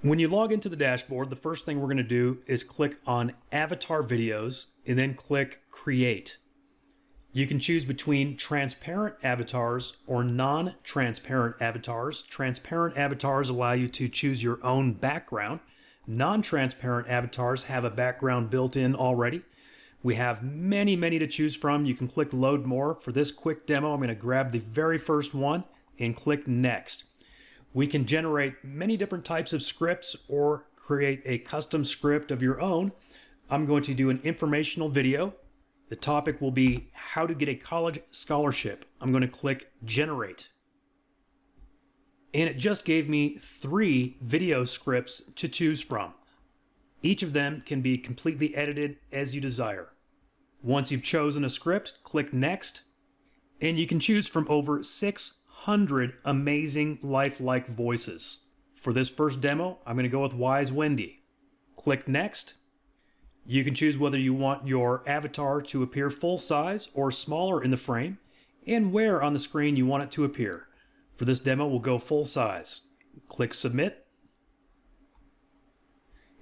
When you log into the dashboard, the first thing we're going to do is click on Avatar Videos and then click Create. You can choose between transparent avatars or non-transparent avatars. Transparent avatars allow you to choose your own background. Non-transparent avatars have a background built in already. We have many to choose from. You can click Load More. For this quick demo, I'm going to grab the very first one and click Next. We can generate many different types of scripts or create a custom script of your own. I'm going to do an informational video. The topic will be how to get a college scholarship. I'm going to click Generate. And it just gave me 3 video scripts to choose from. Each of them can be completely edited as you desire. Once you've chosen a script, click Next, and you can choose from over 600 amazing lifelike voices. For this first demo, I'm going to go with Wise Wendy. Click Next. You can choose whether you want your avatar to appear full size or smaller in the frame, and where on the screen you want it to appear. For this demo, we'll go full size. Click Submit.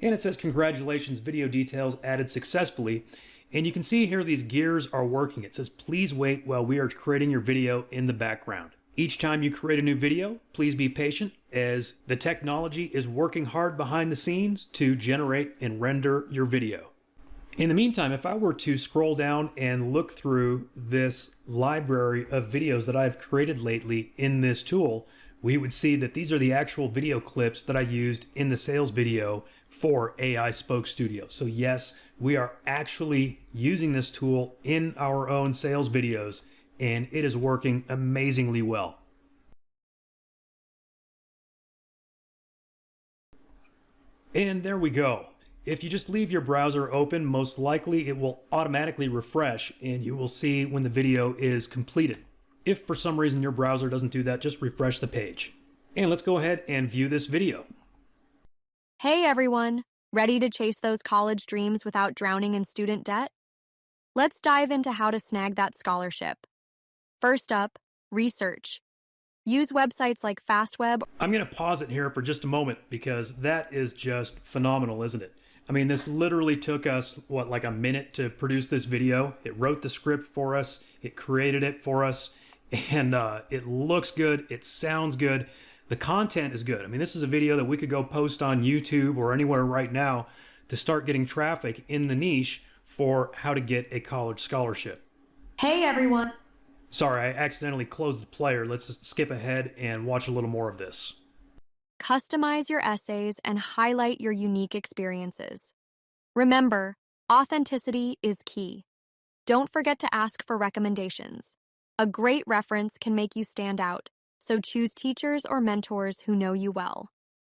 And it says, congratulations, video details added successfully. And you can see here these gears are working. It says, please wait while we are creating your video in the background. Each time you create a new video, please be patient as the technology is working hard behind the scenes to generate and render your video. In the meantime, if I were to scroll down and look through this library of videos that I've created lately in this tool, we would see that these are the actual video clips that I used in the sales video for AI Spoke Studio. So yes, we are actually using this tool in our own sales videos, and it is working amazingly well. And there we go. If you just leave your browser open, most likely it will automatically refresh and you will see when the video is completed. If for some reason your browser doesn't do that, just refresh the page. And let's go ahead and view this video. Hey everyone, ready to chase those college dreams without drowning in student debt? Let's dive into how to snag that scholarship. First up, research. Use websites like FastWeb. I'm going to pause it here for just a moment because that is just phenomenal, isn't it? I mean, this literally took us, like a minute to produce this video. It wrote the script for us, it created it for us, and it looks good, it sounds good. The content is good. I mean, this is a video that we could go post on YouTube or anywhere right now to start getting traffic in the niche for how to get a college scholarship. Hey everyone. Sorry, I accidentally closed the player. Let's just skip ahead and watch a little more of this. Customize your essays and highlight your unique experiences. Remember, authenticity is key. Don't forget to ask for recommendations. A great reference can make you stand out, so choose teachers or mentors who know you well.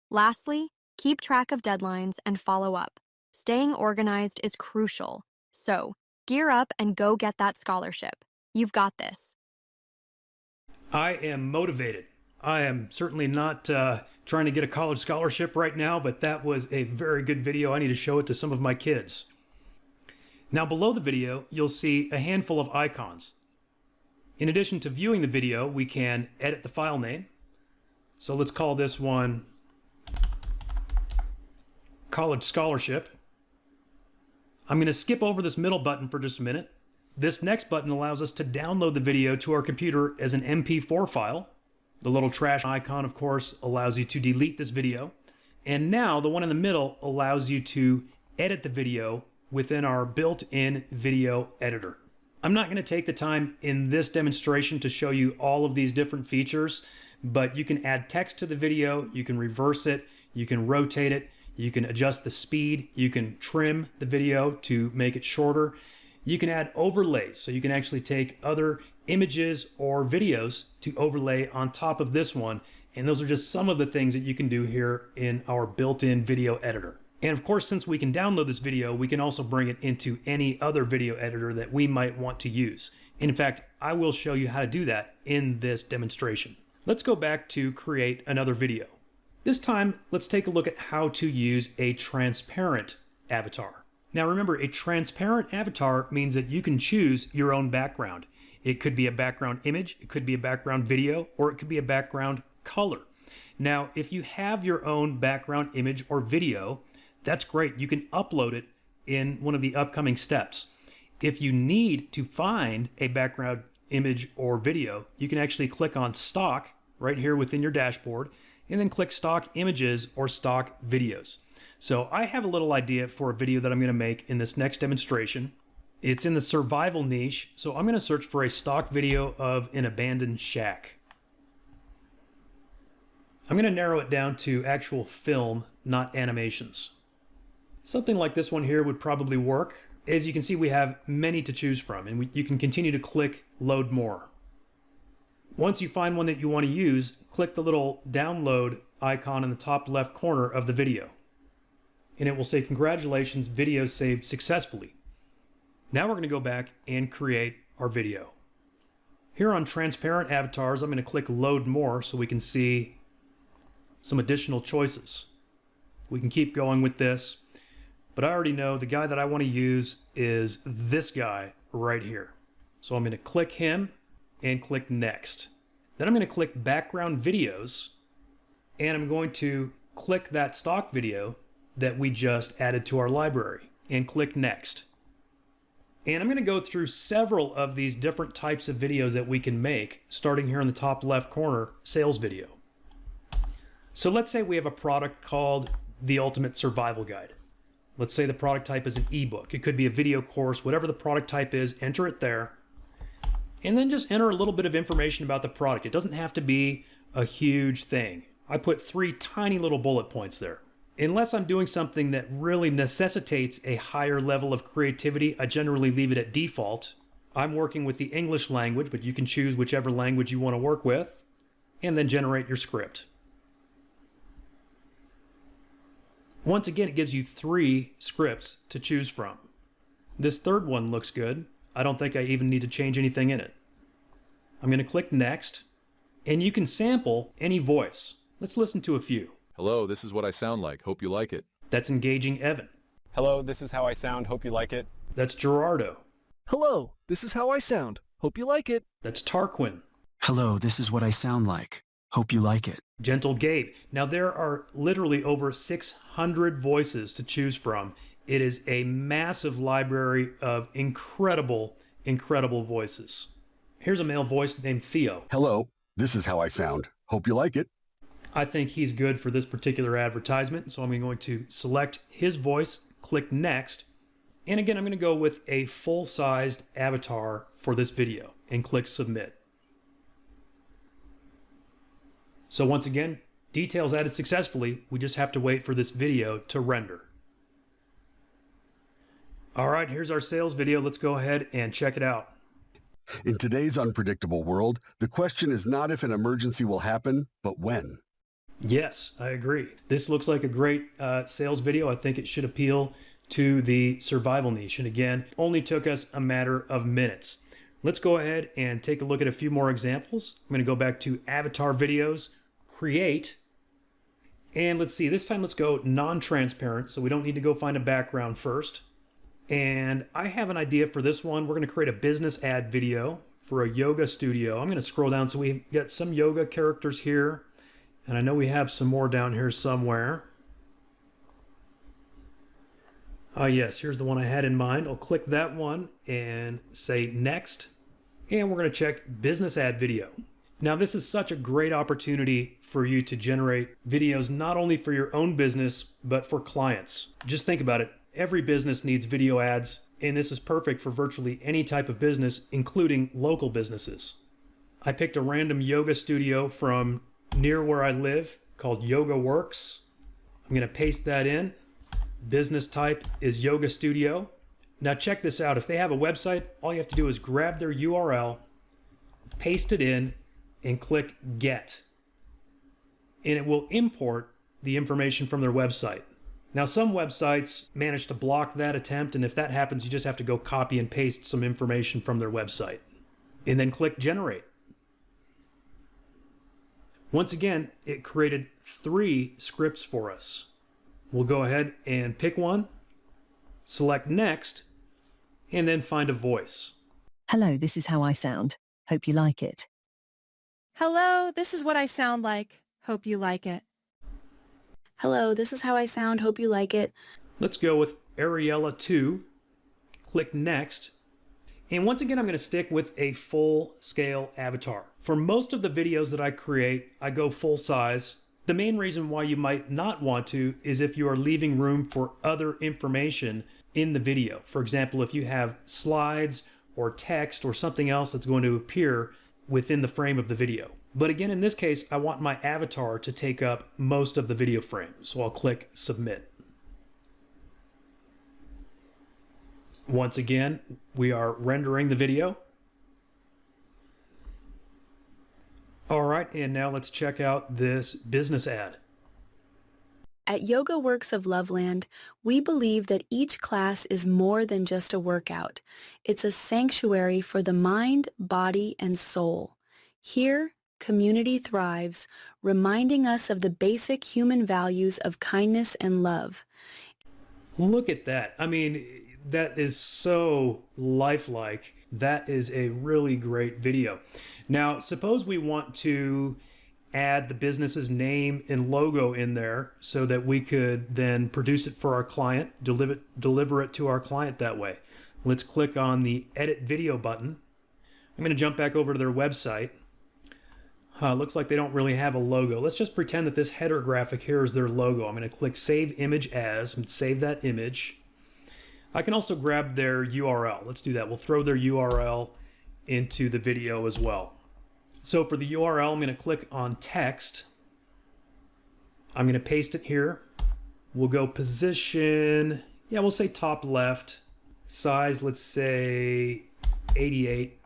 Lastly, keep track of deadlines and follow up. Staying organized is crucial, so gear up and go get that scholarship. You've got this. I am motivated. I am certainly not trying to get a college scholarship right now, but that was a very good video. I need to show it to some of my kids. Now below the video, you'll see a handful of icons. In addition to viewing the video, we can edit the file name. So let's call this one College Scholarship. I'm going to skip over this middle button for just a minute. This next button allows us to download the video to our computer as an MP4 file. The little trash icon, of course, allows you to delete this video. And now the one in the middle allows you to edit the video within our built-in video editor. I'm not going to take the time in this demonstration to show you all of these different features, but you can add text to the video, you can reverse it, you can rotate it, you can adjust the speed, you can trim the video to make it shorter. You can add overlays, so you can actually take other images or videos to overlay on top of this one. And those are just some of the things that you can do here in our built-in video editor. And of course, since we can download this video, we can also bring it into any other video editor that we might want to use. And in fact, I will show you how to do that in this demonstration. Let's go back to create another video. This time, let's take a look at how to use a transparent avatar. Now remember, a transparent avatar means that you can choose your own background. It could be a background image, it could be a background video, or it could be a background color. Now, if you have your own background image or video, that's great. You can upload it in one of the upcoming steps. If you need to find a background image or video, you can actually click on stock right here within your dashboard and then click stock images or stock videos. So I have a little idea for a video that I'm going to make in this next demonstration. It's in the survival niche, so I'm going to search for a stock video of an abandoned shack. I'm going to narrow it down to actual film, not animations. Something like this one here would probably work. As you can see, we have many to choose from, and you can continue to click load more. Once you find one that you want to use, click the little download icon in the top left corner of the video. And it will say, congratulations, video saved successfully. Now we're going to go back and create our video. Here on transparent avatars, I'm going to click load more so we can see some additional choices. We can keep going with this, but I already know the guy that I want to use is this guy right here. So I'm going to click him and click next. Then I'm going to click background videos, and I'm going to click that stock video that we just added to our library and click next. And I'm going to go through several of these different types of videos that we can make, starting here in the top left corner, sales video. So let's say we have a product called the Ultimate Survival Guide. Let's say the product type is an ebook. It could be a video course, whatever the product type is, enter it there. And then just enter a little bit of information about the product. It doesn't have to be a huge thing. I put 3 tiny little bullet points there. Unless I'm doing something that really necessitates a higher level of creativity, I generally leave it at default. I'm working with the English language, but you can choose whichever language you want to work with, and then generate your script. Once again, it gives you 3 scripts to choose from. This third one looks good. I don't think I even need to change anything in it. I'm going to click next, and you can sample any voice. Let's listen to a few. Hello, this is what I sound like. Hope you like it. That's engaging Evan. Hello, this is how I sound. Hope you like it. That's Gerardo. Hello, this is how I sound. Hope you like it. That's Tarquin. Hello, this is what I sound like. Hope you like it. Gentle Gabe. Now there are literally over 600 voices to choose from. It is a massive library of incredible voices. Here's a male voice named Theo. Hello, this is how I sound. Hope you like it. I think he's good for this particular advertisement, so I'm going to select his voice, click next, and again, I'm going to go with a full-sized avatar for this video and click submit. So once again, details added successfully. We just have to wait for this video to render. All right, here's our sales video. Let's go ahead and check it out. In today's unpredictable world, the question is not if an emergency will happen, but when. Yes, I agree. This looks like a great sales video. I think it should appeal to the survival niche. And again, only took us a matter of minutes. Let's go ahead and take a look at a few more examples. I'm going to go back to avatar videos, create, and let's see, this time let's go non-transparent, so we don't need to go find a background first. And I have an idea for this one. We're going to create a business ad video for a yoga studio. I'm going to scroll down so we get some yoga characters here. And I know we have some more down here somewhere. Yes, here's the one I had in mind. I'll click that one and say next. And we're going to check business ad video. Now, this is such a great opportunity for you to generate videos not only for your own business, but for clients. Just think about it. Every business needs video ads, and this is perfect for virtually any type of business, including local businesses. I picked a random yoga studio from near where I live called Yoga Works. I'm going to paste that in. Business type is yoga studio. Now check this out. If they have a website, all you have to do is grab their URL, paste it in, and click get. And it will import the information from their website. Now, some websites manage to block that attempt, and if that happens, you just have to go copy and paste some information from their website. And then click generate. Once again, it created 3 scripts for us. We'll go ahead and pick one, select next, and then find a voice. Hello, this is how I sound. Hope you like it. Hello, this is what I sound like. Hope you like it. Hello, this is how I sound. Hope you like it. Let's go with Ariella 2. Click Next. And once again, I'm going to stick with a full-scale avatar. For most of the videos that I create, I go full size. The main reason why you might not want to is if you are leaving room for other information in the video. For example, if you have slides or text or something else that's going to appear within the frame of the video. But again, in this case, I want my avatar to take up most of the video frame. So I'll click Submit. Once again, we are rendering the video. All right, and now let's check out this business ad. At Yoga Works of Loveland, we believe that each class is more than just a workout. It's a sanctuary for the mind, body, and soul. Here, community thrives, reminding us of the basic human values of kindness and love. Look at that. I mean, that is so lifelike. That is a really great video. Now, suppose we want to add the business's name and logo in there so that we could then produce it for our client, deliver it to our client that way. Let's click on the Edit Video button. I'm going to jump back over to their website. Looks like they don't really have a logo. Let's just pretend that this header graphic here is their logo. I'm going to click Save Image As and save that image. I can also grab their URL. Let's do that. We'll throw their URL into the video as well. So for the URL, I'm going to click on text. I'm going to paste it here. We'll go position, we'll say top left. Size, let's say 88.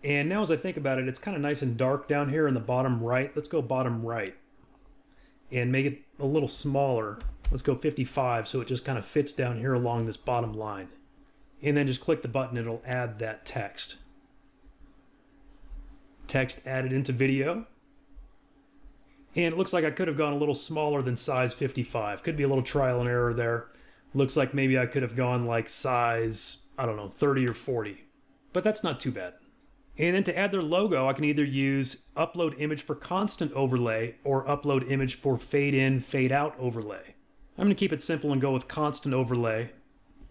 And now as I think about it, it's kind of nice and dark down here in the bottom right. Let's go bottom right and make it a little smaller. Let's go 55 so it just kind of fits down here along this bottom line. And then just click the button, it'll add that text. Text added into video. And it looks like I could have gone a little smaller than size 55. Could be a little trial and error there. Looks like maybe I could have gone like size, 30 or 40. But that's not too bad. And then to add their logo, I can either use upload image for constant overlay or upload image for fade in, fade out overlay. I'm going to keep it simple and go with constant overlay.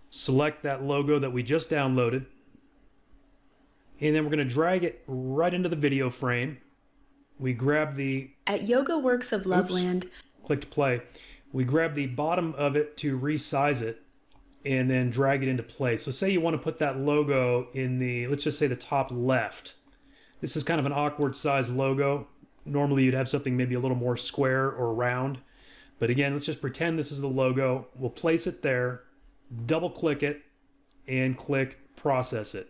Select that logo that we just downloaded. And then we're going to drag it right into the video frame. We grab the... At Yoga Works of Loveland. Click play. We grab the bottom of it to resize it and then drag it into place. So say you want to put that logo in the, let's just say the top left. This is kind of an awkward size logo. Normally you'd have something maybe a little more square or round. But again, let's just pretend this is the logo. We'll place it there, double click it, and click process it.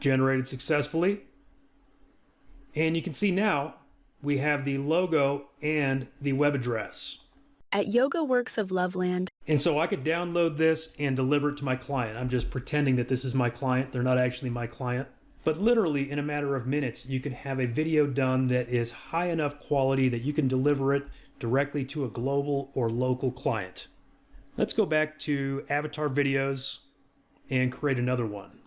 Generated successfully. And you can see now we have the logo and the web address. At Yoga Works of Loveland. And so I could download this and deliver it to my client. I'm just pretending that this is my client. They're not actually my client. But literally in a matter of minutes, you can have a video done that is high enough quality that you can deliver it directly to a global or local client. Let's go back to avatar videos and create another one.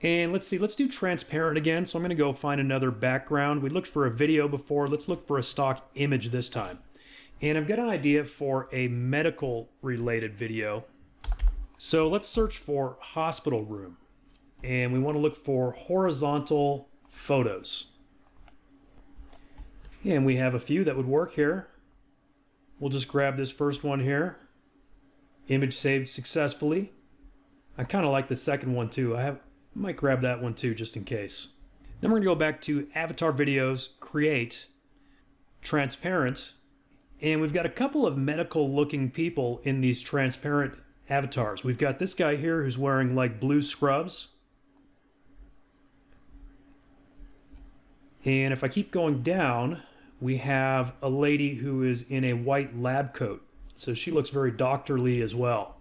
And let's see, let's do transparent again. So I'm going to go find another background. We looked for a video before. Let's look for a stock image this time. And I've got an idea for a medical related video. So let's search for hospital room. And we want to look for horizontal photos. And we have a few that would work here. We'll just grab this first one here. Image saved successfully. I kind of like the second one too. I might grab that one too just in case. Then we're going to go back to avatar videos, create, transparent. And we've got a couple of medical looking people in these transparent avatars. We've got this guy here who's wearing like blue scrubs. And if I keep going down, we have a lady who is in a white lab coat. So she looks very doctorly as well.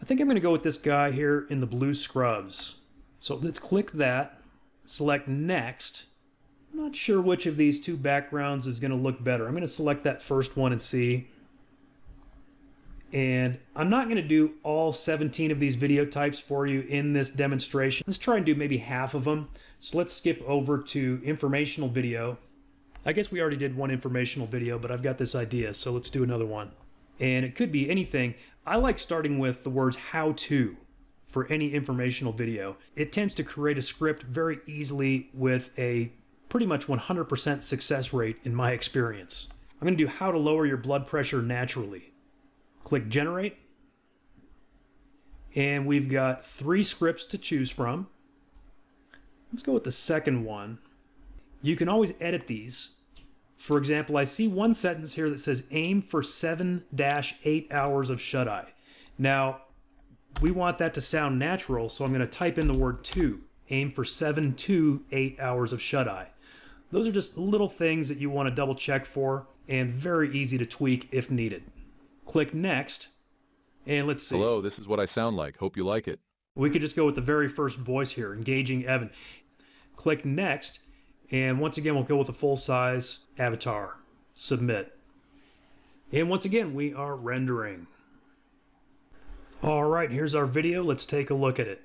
I think I'm going to go with this guy here in the blue scrubs. So let's click that, select next. I'm not sure which of these two backgrounds is going to look better. I'm going to select that first one and see. And I'm not going to do all 17 of these video types for you in this demonstration. Let's try and do maybe half of them. So let's skip over to informational video. I guess we already did one informational video, but I've got this idea, so let's do another one. And it could be anything. I like starting with the words how to for any informational video. It tends to create a script very easily with a pretty much 100% success rate in my experience. I'm going to do how to lower your blood pressure naturally. Click generate. And we've got 3 scripts to choose from. Let's go with the second one. You can always edit these. For example, I see one sentence here that says aim for 7-8 hours of shut-eye. Now, we want that to sound natural, so I'm going to type in the word to. Aim for 7 to 8 hours of shut-eye. Those are just little things that you want to double check for and very easy to tweak if needed. Click next, and let's see. Hello, this is what I sound like. Hope you like it. We could just go with the very first voice here, engaging Evan. Click next, and once again, we'll go with a full-size avatar. Submit. And once again, we are rendering. All right, here's our video. Let's take a look at it.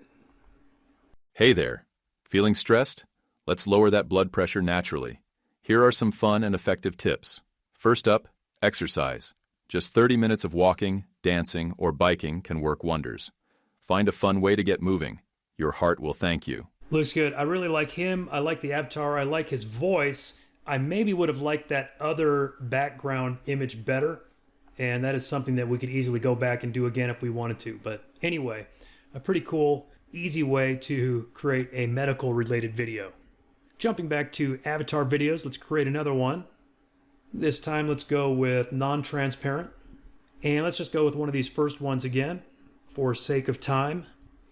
Hey there. Feeling stressed? Let's lower that blood pressure naturally. Here are some fun and effective tips. First up, exercise. Just 30 minutes of walking, dancing, or biking can work wonders. Find a fun way to get moving. Your heart will thank you. Looks good. I really like him. I like the avatar. I like his voice. I maybe would have liked that other background image better. And that is something that we could easily go back and do again if we wanted to. But anyway, a pretty cool, easy way to create a medical related video. Jumping back to avatar videos, let's create another one. This time let's go with non-transparent. And let's just go with one of these first ones again for sake of time.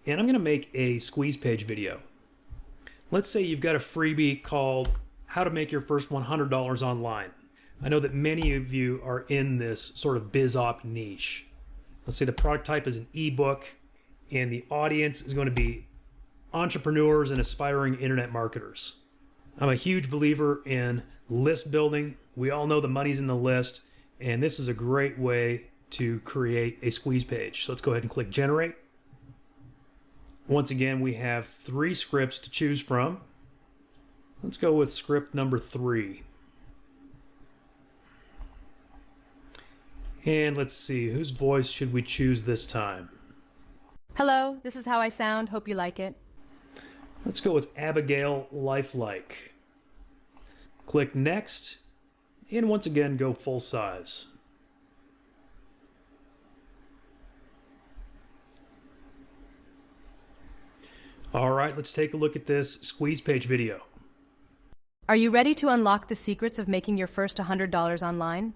And I'm going to make a squeeze page video. Let's say you've got a freebie called How to Make Your First $100 Online. I know that many of you are in this sort of biz op niche. Let's say the product type is an ebook and the audience is going to be entrepreneurs and aspiring internet marketers. I'm a huge believer in list building. We all know the money's in the list, and this is a great way to create a squeeze page. So let's go ahead and click generate. Once again, we have 3 scripts to choose from. Let's go with script number 3. And let's see, whose voice should we choose this time? Hello, this is how I sound. Hope you like it. Let's go with Abigail Lifelike. Click next, and once again, go full size. All right, let's take a look at this squeeze page video. Are you ready to unlock the secrets of making your first $100 online?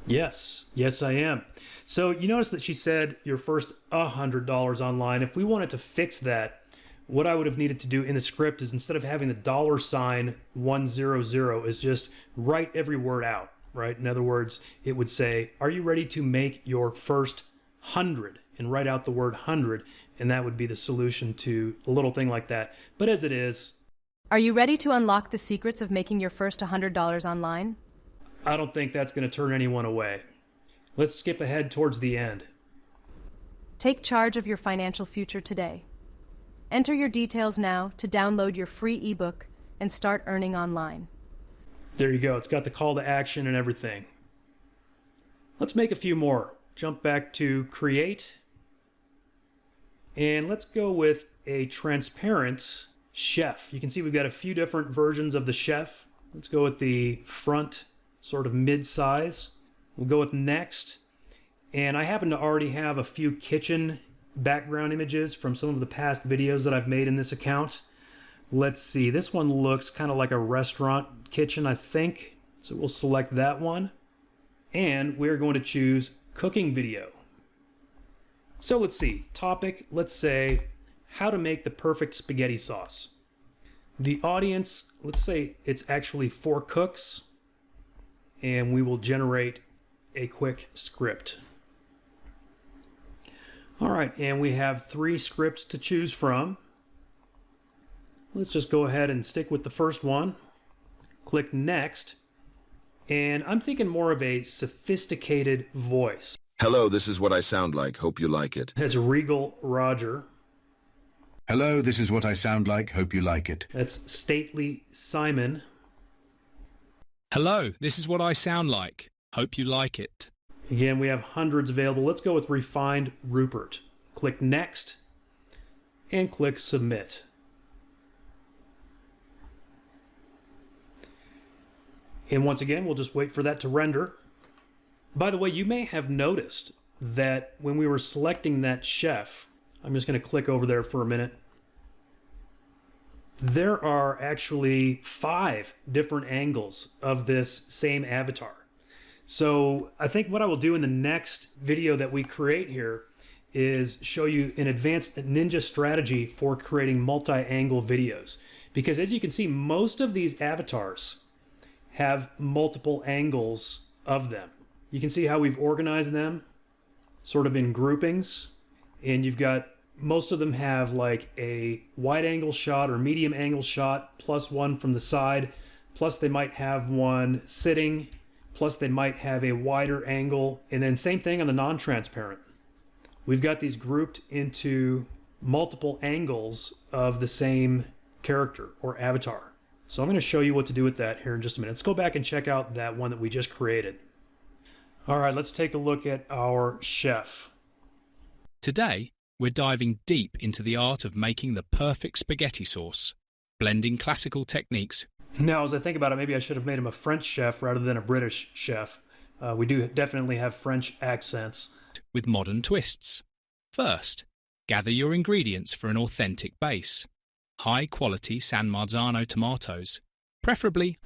Yes, I am. So you notice that she said your first $100 online. If we wanted to fix that, what I would have needed to do in the script is instead of having the $100 is just write every word out, right? In other words, it would say, are you ready to make your first 100? And write out the word 100, and that would be the solution to a little thing like that. But as it is, are you ready to unlock the secrets of making your first $100 online? I don't think that's going to turn anyone away. Let's skip ahead towards the end. Take charge of your financial future today. Enter your details now to download your free ebook and start earning online. There you go. It's got the call to action and everything. Let's make a few more. Jump back to create. And let's go with a transparent chef. You can see we've got a few different versions of the chef. Let's go with the front, sort of mid-size. We'll go with next. And I happen to already have a few kitchen background images from some of the past videos that I've made in this account. Let's see, this one looks kind of like a restaurant kitchen, I think. So we'll select that one. And we're going to choose cooking video. So let's see, topic, let's say how to make the perfect spaghetti sauce. The audience, let's say it's actually 4 cooks, and we will generate a quick script. All right, and we have 3 scripts to choose from. Let's just go ahead and stick with the first one. Click next, and I'm thinking more of a sophisticated voice. Hello, this is what I sound like. Hope you like it. As Regal Roger. Hello, this is what I sound like. Hope you like it. That's Stately Simon. Hello, this is what I sound like. Hope you like it. Again, we have hundreds available. Let's go with Refined Rupert. Click Next and click Submit. And once again, we'll just wait for that to render. By the way, you may have noticed that when we were selecting that chef, I'm just going to click over there for a minute. There are actually 5 different angles of this same avatar. So I think what I will do in the next video that we create here is show you an advanced ninja strategy for creating multi-angle videos. Because as you can see, most of these avatars have multiple angles of them. You can see how we've organized them sort of in groupings, and you've got most of them have like a wide angle shot or medium angle shot, plus one from the side, plus they might have one sitting, plus they might have a wider angle, and then same thing on the non-transparent. We've got these grouped into multiple angles of the same character or avatar. So I'm going to show you what to do with that here in just a minute. Let's go back and check out that one that we just created. All right, let's take a look at our chef. Today, we're diving deep into the art of making the perfect spaghetti sauce, blending classical techniques. Now, as I think about it, maybe I should have made him a French chef rather than a British chef. We do definitely have French accents. With modern twists. First, gather your ingredients for an authentic base. High-quality San Marzano tomatoes, preferably.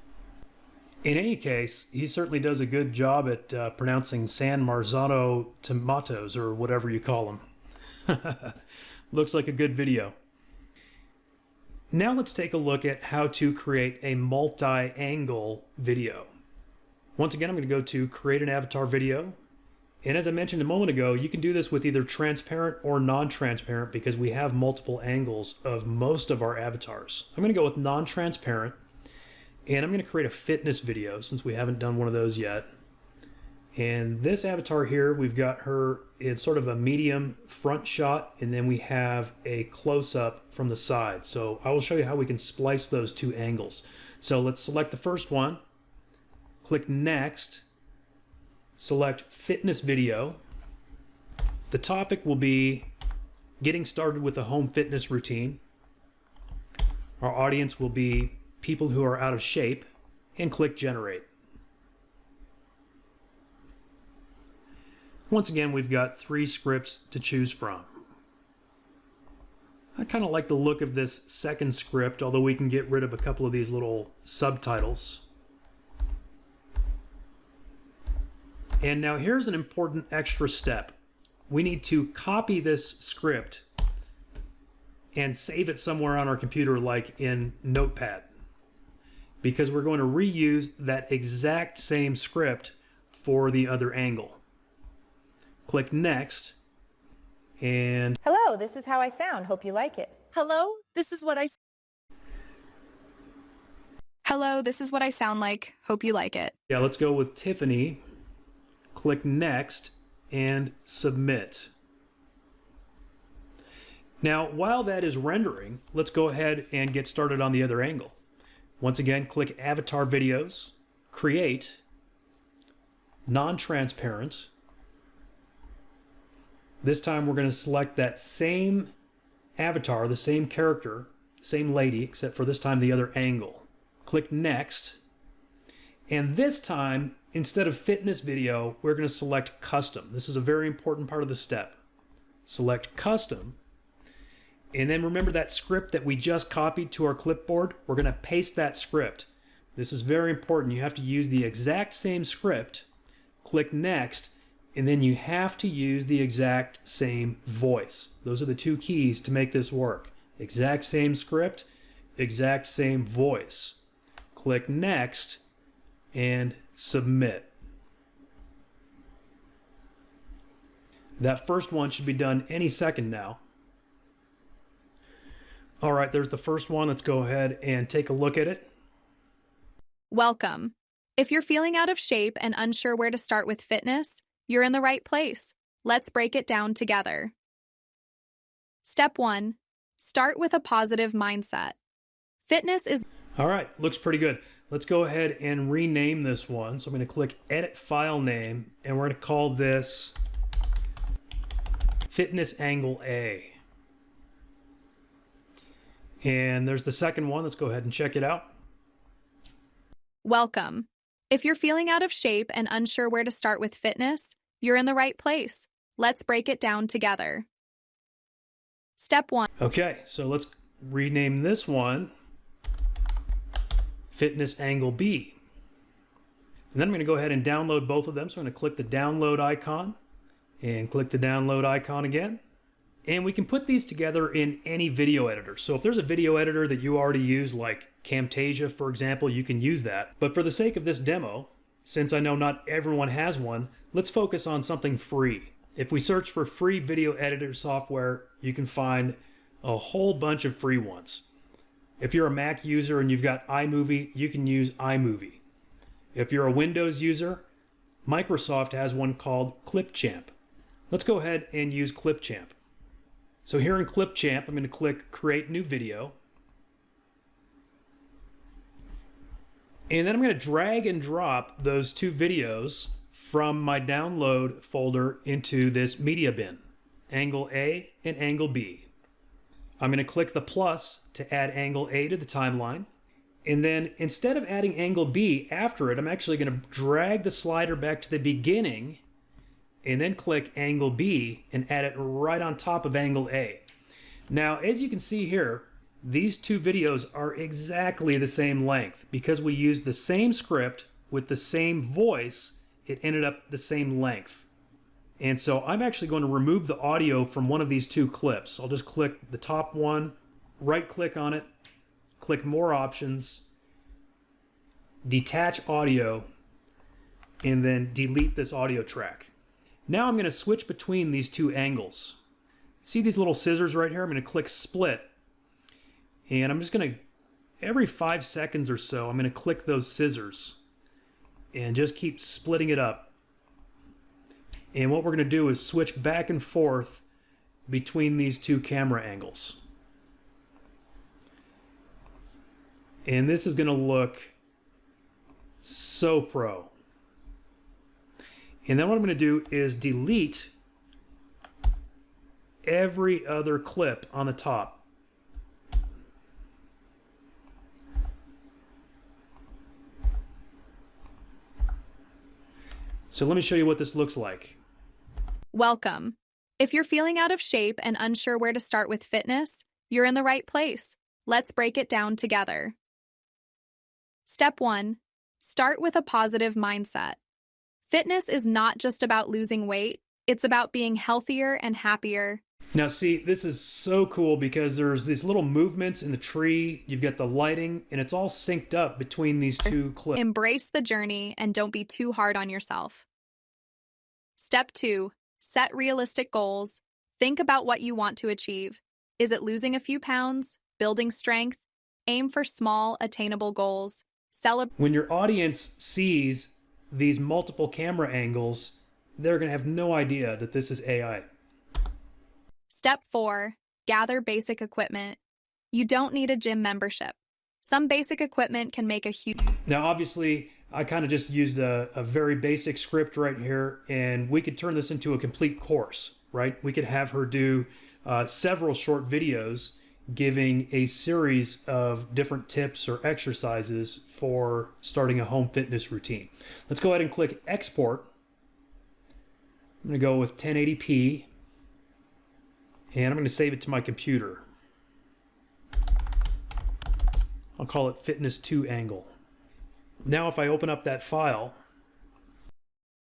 In any case, he certainly does a good job at pronouncing San Marzano tomatoes, or whatever you call them. Looks like a good video. Now let's take a look at how to create a multi-angle video. Once again, I'm going to go to Create an Avatar Video. And as I mentioned a moment ago, you can do this with either transparent or non-transparent because we have multiple angles of most of our avatars. I'm going to go with non-transparent, and I'm going to create a fitness video since we haven't done one of those yet. And this avatar here, we've got her in sort of a medium front shot, and then we have a close-up from the side. So I will show you how we can splice those 2 angles. So let's select the first one, click Next, select Fitness Video. The topic will be getting started with a home fitness routine. Our audience will be people who are out of shape, and click Generate. Once again, we've got 3 scripts to choose from. I kind of like the look of this second script, although we can get rid of a couple of these little subtitles. And now here's an important extra step. We need to copy this script and save it somewhere on our computer, like in Notepad, because we're going to reuse that exact same script for the other angle. Click Next, and hello, this is how I sound. Hope you like it. Hello, this is what I sound like. Hope you like it. Yeah, let's go with Tiffany. Click Next and Submit. Now, while that is rendering, let's go ahead and get started on the other angle. Once again, click Avatar Videos, Create, Non-Transparent. This time we're going to select that same avatar, the same character, same lady, except for this time the other angle. Click Next. And this time, instead of Fitness Video, we're going to select Custom. This is a very important part of the step. Select Custom. And then remember that script that we just copied to our clipboard? We're going to paste that script. This is very important. You have to use the exact same script. Click Next. And then you have to use the exact same voice. Those are the 2 keys to make this work. Exact same script, exact same voice. Click Next and Submit. That first one should be done any second now. All right, there's the first one. Let's go ahead and take a look at it. Welcome. If you're feeling out of shape and unsure where to start with fitness, you're in the right place. Let's break it down together. Step 1. Start with a positive mindset. Fitness is... All right, looks pretty good. Let's go ahead and rename this one. So I'm going to click Edit File Name, and we're going to call this Fitness Angle A. And there's the second one. Let's go ahead and check it out. Welcome. If you're feeling out of shape and unsure where to start with fitness, you're in the right place. Let's break it down together. Step 1. Okay, so let's rename this one Fitness Angle B. And then I'm going to go ahead and download both of them. So I'm going to click the download icon and click the download icon again. And we can put these together in any video editor. So if there's a video editor that you already use, like Camtasia, for example, you can use that. But for the sake of this demo, since I know not everyone has one, let's focus on something free. If we search for free video editor software, you can find a whole bunch of free ones. If you're a Mac user and you've got iMovie, you can use iMovie. If you're a Windows user, Microsoft has one called Clipchamp. Let's go ahead and use Clipchamp. So here in Clipchamp, I'm going to click Create New Video. And then I'm going to drag and drop those two videos from my download folder into this media bin, Angle A and Angle B. I'm going to click the plus to add Angle A to the timeline. And then instead of adding Angle B after it, I'm actually going to drag the slider back to the beginning and then click Angle B and add it right on top of Angle A. Now, as you can see here, these two videos are exactly the same length. Because we used the same script with the same voice, it ended up the same length. And so I'm actually going to remove the audio from one of these two clips. I'll just click the top one, right click on it, click More Options, Detach Audio, and then delete this audio track. Now I'm going to switch between these two angles. See these little scissors right here? I'm going to click Split. And I'm just going to, every 5 seconds or so, I'm going to click those scissors and just keep splitting it up. And what we're going to do is switch back and forth between these two camera angles. And this is going to look so pro. And then what I'm going to do is delete every other clip on the top. So let me show you what this looks like. Welcome. If you're feeling out of shape and unsure where to start with fitness, you're in the right place. Let's break it down together. Step 1. Start with a positive mindset. Fitness is not just about losing weight, it's about being healthier and happier. Now see, this is so cool because there's these little movements in the tree, you've got the lighting, and it's all synced up between these two clips. Embrace the journey and don't be too hard on yourself. Step 2. Set realistic goals. Think about what you want to achieve. Is it losing a few pounds? Building strength? Aim for small, attainable goals. When your audience sees these multiple camera angles, they're going to have no idea that this is AI. Step 4. Gather basic equipment. You don't need a gym membership. Some basic equipment can make a huge... Now, obviously, I kind of just used a very basic script right here, and we could turn this into a complete course, right? We could have her do several short videos giving a series of different tips or exercises for starting a home fitness routine. Let's go ahead and click Export. I'm going to go with 1080p, and I'm going to save it to my computer. I'll call it Fitness 2 Angle. Now if I open up that file...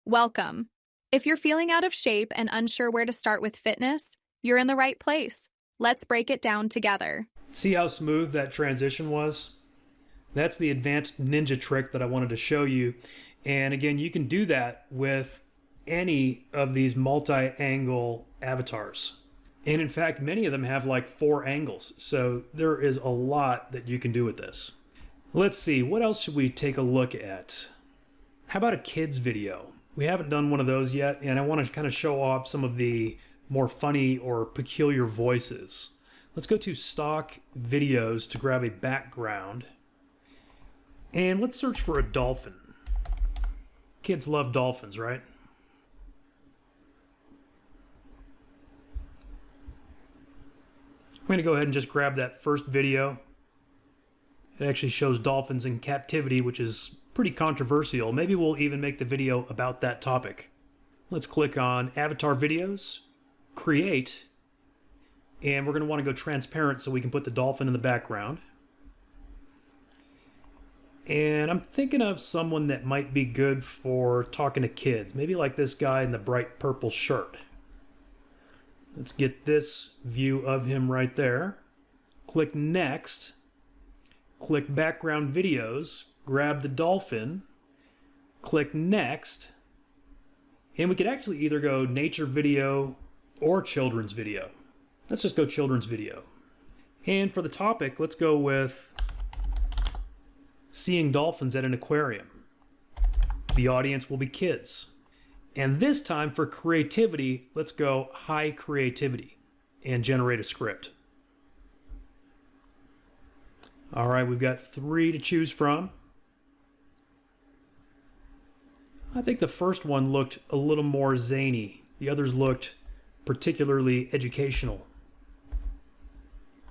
Welcome. If you're feeling out of shape and unsure where to start with fitness, you're in the right place. Let's break it down together. See how smooth that transition was? That's the advanced ninja trick that I wanted to show you. And again, you can do that with any of these multi-angle avatars. And in fact, many of them have like 4 angles. So there is a lot that you can do with this. Let's see, what else should we take a look at? How about a kids video? We haven't done one of those yet, and I want to kind of show off some of the more funny or peculiar voices. Let's go to stock videos to grab a background. And let's search for a dolphin. Kids love dolphins, right? I'm going to go ahead and just grab that first video. It actually shows dolphins in captivity, which is pretty controversial. Maybe we'll even make the video about that topic. Let's click on Avatar Videos, Create, and we're going to want to go transparent so we can put the dolphin in the background. And I'm thinking of someone that might be good for talking to kids. Maybe like this guy in the bright purple shirt. Let's get this view of him right there. Click Next. Click Background Videos. Grab the dolphin. Click Next. And we could actually either go nature video or children's video. Let's just go children's video. And for the topic, let's go with seeing dolphins at an aquarium. The audience will be kids. And this time for creativity, let's go high creativity and generate a script. All right, we've got 3 to choose from. I think the first one looked a little more zany. The others looked particularly educational.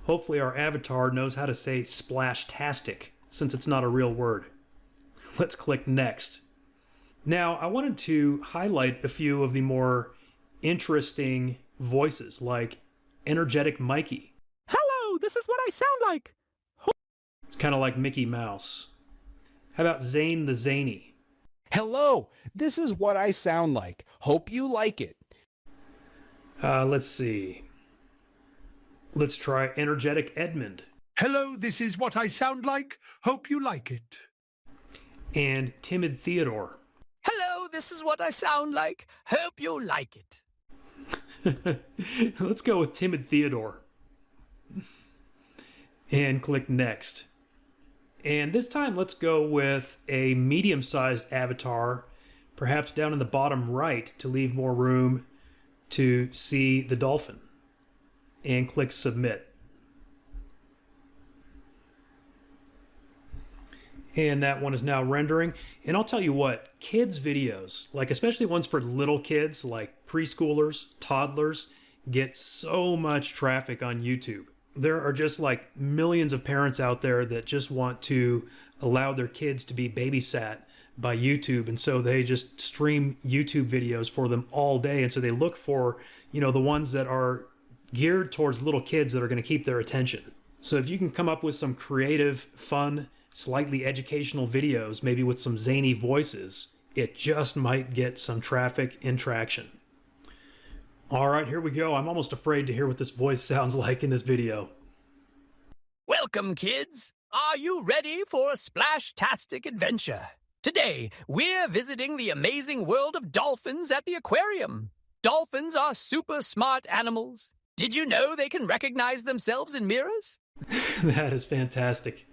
Hopefully our avatar knows how to say splash-tastic, since it's not a real word. Let's click Next. Now, I wanted to highlight a few of the more interesting voices, like Energetic Mikey. Hello, this is what I sound like. It's kind of like Mickey Mouse. How about Zane the Zany? Hello, this is what I sound like. Hope you like it. Let's see. Let's try Energetic Edmund. Hello, this is what I sound like. Hope you like it. And Timid Theodore. Hello, this is what I sound like. Hope you like it. Let's go with Timid Theodore. And click Next. And this time, let's go with a medium-sized avatar, perhaps down in the bottom right to leave more room to see the dolphin. And click Submit. And that one is now rendering. And I'll tell you what, kids' videos, like especially ones for little kids, like preschoolers, toddlers, get so much traffic on YouTube. There are just like millions of parents out there that just want to allow their kids to be babysat by YouTube. And so they just stream YouTube videos for them all day. And so they look for, the ones that are geared towards little kids that are going to keep their attention. So if you can come up with some creative, fun, slightly educational videos, maybe with some zany voices, it just might get some traffic and traction. All right, here we go. I'm almost afraid to hear what this voice sounds like in this video. Welcome, kids. Are you ready for a splash-tastic adventure? Today, we're visiting the amazing world of dolphins at the aquarium. Dolphins are super smart animals. Did you know they can recognize themselves in mirrors? That is fantastic.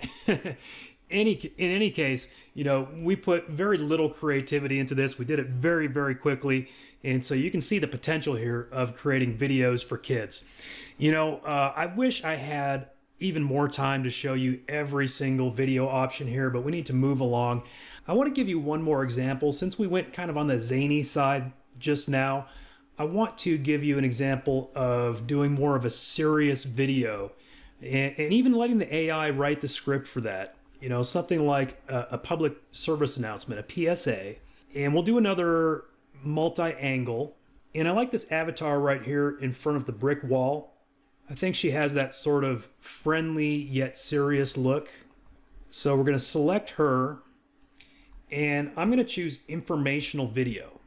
In any case, we put very little creativity into this. We did it very, very quickly. And so you can see the potential here of creating videos for kids. I wish I had even more time to show you every single video option here, but we need to move along. I want to give you one more example. Since we went kind of on the zany side just now, I want to give you an example of doing more of a serious video and even letting the AI write the script for that. Something like a public service announcement, a PSA. And we'll do another multi-angle. And I like this avatar right here in front of the brick wall. I think she has that sort of friendly yet serious look. So we're going to select her. And I'm going to choose informational video.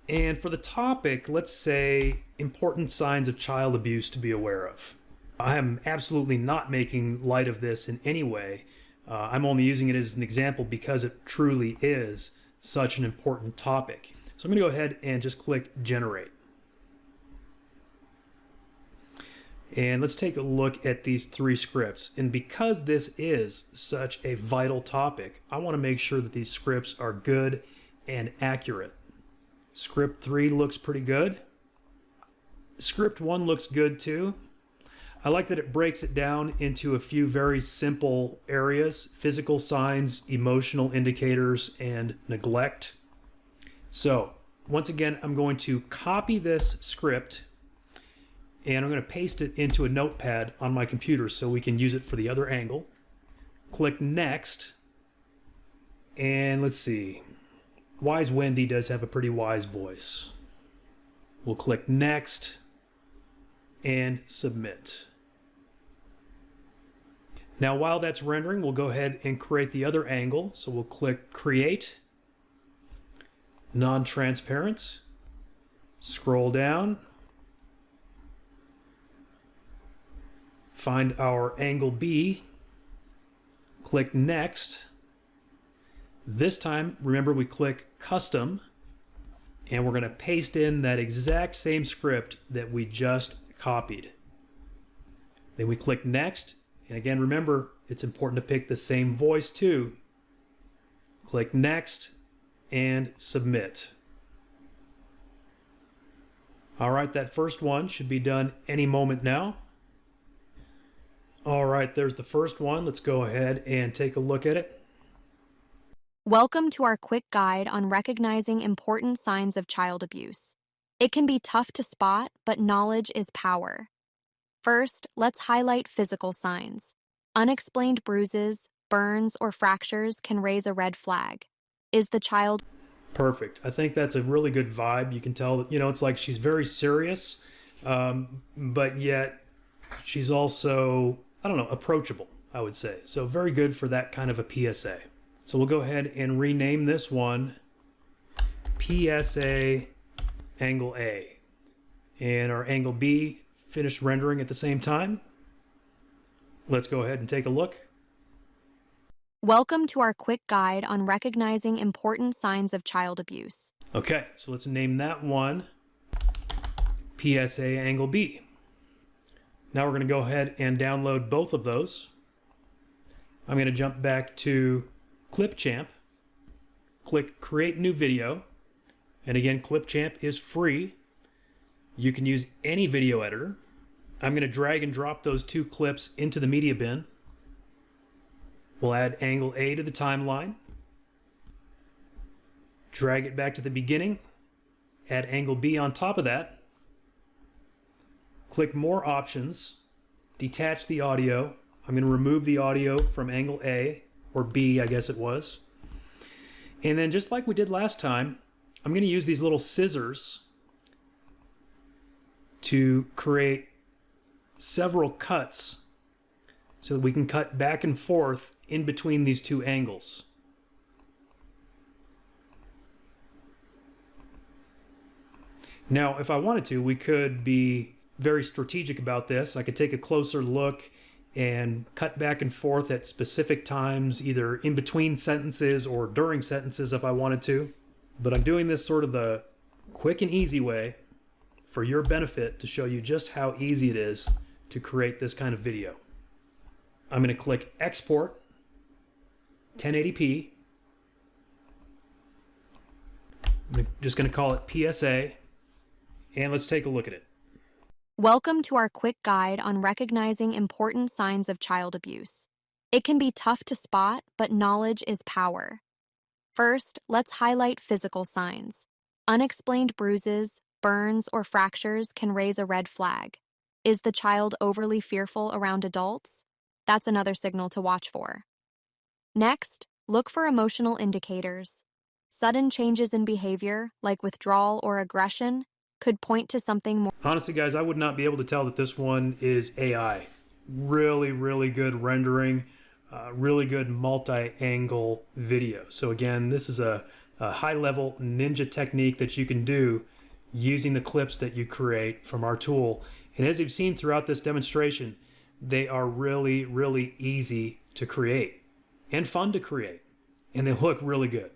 And for the topic, let's say important signs of child abuse to be aware of. I am absolutely not making light of this in any way. I'm only using it as an example because it truly is such an important topic. So I'm going to go ahead and just click Generate. And let's take a look at these 3 scripts. And because this is such a vital topic, I want to make sure that these scripts are good and accurate. Script 3 looks pretty good. Script 1 looks good too. I like that it breaks it down into a few very simple areas: physical signs, emotional indicators, and neglect. So once again, I'm going to copy this script and I'm going to paste it into a notepad on my computer so we can use it for the other angle. Click next. And let's see. Wise Wendy does have a pretty wise voice. We'll click next and submit. Now while that's rendering, we'll go ahead and create the other angle. So we'll click Create, Non-Transparent, scroll down, find our angle B, click Next. This time, remember, we click Custom, and we're going to paste in that exact same script that we just copied. Then we click Next, and again, remember, it's important to pick the same voice too. Click Next and Submit. All right, that first one should be done any moment now. All right, there's the first one. Let's go ahead and take a look at it. Welcome to our quick guide on recognizing important signs of child abuse. It can be tough to spot, but knowledge is power. First, let's highlight physical signs. Unexplained bruises, burns, or fractures can raise a red flag. Is the child... Perfect. I think that's a really good vibe. You can tell that, it's like she's very serious, but yet she's also, approachable, I would say. So very good for that kind of a PSA. So we'll go ahead and rename this one PSA Angle A. And our Angle B finished rendering at the same time. Let's go ahead and take a look. Welcome to our quick guide on recognizing important signs of child abuse. Okay, so let's name that one PSA Angle B. Now we're going to go ahead and download both of those. I'm going to jump back to Clipchamp, click Create New Video, and again, Clipchamp is free. You can use any video editor. I'm going to drag and drop those two clips into the media bin. We'll add Angle A to the timeline, drag it back to the beginning, add Angle B on top of that, click More Options, detach the audio. I'm going to remove the audio from Angle A, or B, I guess it was. And then just like we did last time, I'm going to use these little scissors to create several cuts so that we can cut back and forth in between these two angles. Now, if I wanted to, we could be very strategic about this. I could take a closer look and cut back and forth at specific times, either in between sentences or during sentences if I wanted to. But I'm doing this sort of the quick and easy way for your benefit to show you just how easy it is to create this kind of video. I'm going to click Export 1080p. I'm just going to call it PSA, and let's take a look at it. Welcome to our quick guide on recognizing important signs of child abuse. It can be tough to spot, but knowledge is power. First, let's highlight physical signs. Unexplained bruises, burns, or fractures can raise a red flag. Is the child overly fearful around adults? That's another signal to watch for. Next, look for emotional indicators. Sudden changes in behavior, like withdrawal or aggression, could point to something more. Honestly, guys, I would not be able to tell that this one is AI. Really, really good rendering, really good multi-angle video. So again, this is a high-level ninja technique that you can do using the clips that you create from our tool. And as you've seen throughout this demonstration, they are really, really easy to create and fun to create. And they look really good.